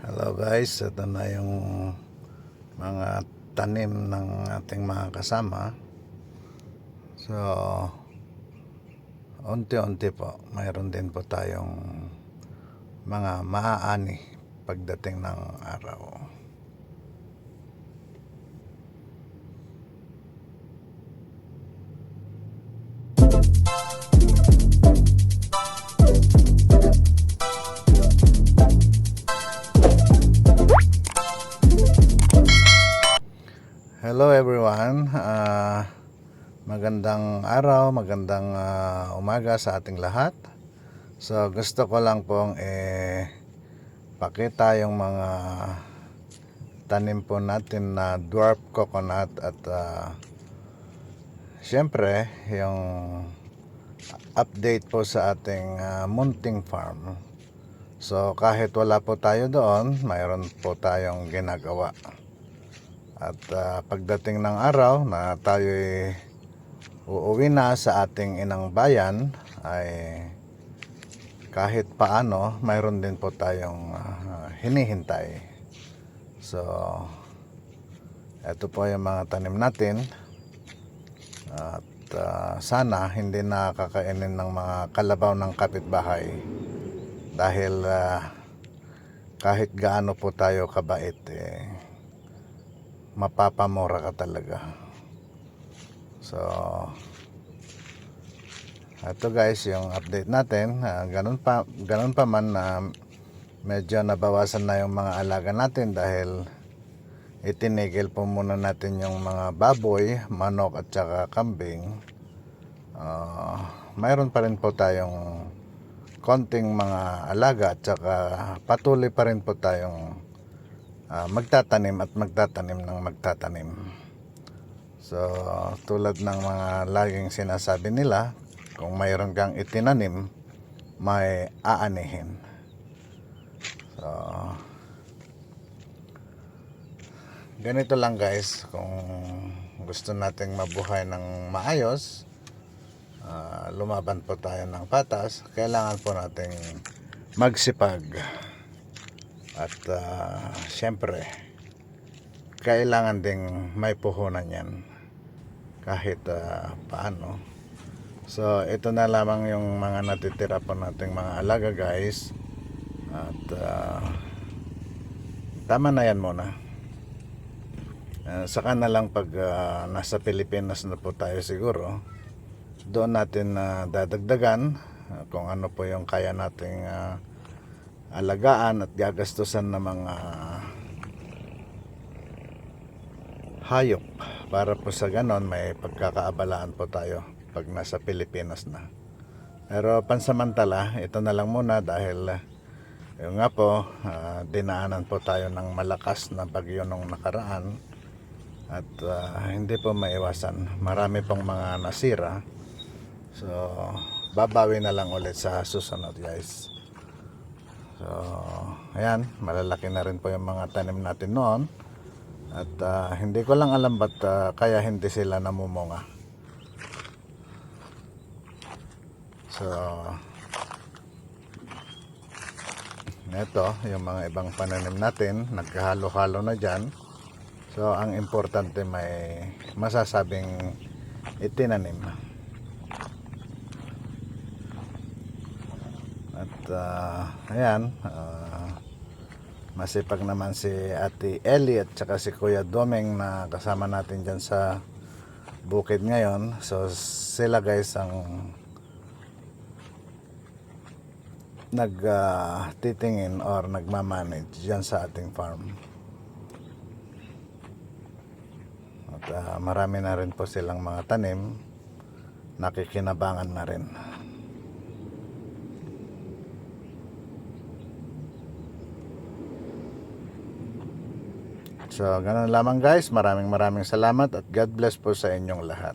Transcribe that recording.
Hello guys, ito na yung mga tanim ng ating mga kasama. So, unti-unti po, mayroon din po tayong mga maaani pagdating ng araw. Hello everyone, magandang araw, magandang umaga sa ating lahat. So gusto ko lang pong pakita yung mga tanim po natin na dwarf coconut at syempre yung update po sa ating munting farm. So kahit wala po tayo doon, mayroon po tayong ginagawa. At pagdating ng araw na tayo'y uuwi na sa ating inang bayan, ay kahit paano mayroon din po tayong hinihintay. So ito po yung mga tanim natin. At sana hindi nakakainin ng mga kalabaw ng kapitbahay. Dahil kahit gaano po tayo kabait, mapapamura ka talaga. So ito guys yung update natin. Ganun pa man na medyo nabawasan na yung mga alaga natin dahil itinigil po muna natin yung mga baboy, manok at saka kambing. Mayroon pa rin po tayong konting mga alaga at saka patuloy pa rin po tayong magtatanim at magtatanim ng magtatanim. So tulad ng mga laging sinasabi nila, kung mayroon kang itinanim, may aanihin. So ganito lang guys, kung gusto nating mabuhay ng maayos, lumaban po tayo ng patas, kailangan po nating magsipag. At syempre kailangan ding may puhunan yan kahit paano. So ito na lamang yung mga natitira po nating mga alaga guys. At tama na yan muna. Saka na lang pag nasa Pilipinas na po tayo siguro, doon natin dadagdagan kung ano po yung kaya nating alagaan at gagastusan ng mga hayop para po sa ganon may pagkakaabalaan po tayo pag nasa Pilipinas na. Pero pansamantala ito na lang muna dahil yung nga po dinaanan po tayo ng malakas na bagyo nung nakaraan at hindi po maiwasan, marami pong mga nasira. So babawi na lang ulit sa susunod guys. So ayan, malalaki na rin po yung mga tanim natin noon. At hindi ko lang alam ba't kaya hindi sila namumunga. So ito yung mga ibang pananim natin, nagkahalo-halo na dyan. So ang importante may masasabing itinanim. At ayan, masipag naman si Ate Ellie at saka si Kuya Domeng na kasama natin dyan sa bukid ngayon. So sila guys ang nagtitingin or nagmamanage dyan sa ating farm. At marami na rin po silang mga tanim, nakikinabangan na rin. So ganun lamang guys, maraming salamat at God bless po sa inyong lahat.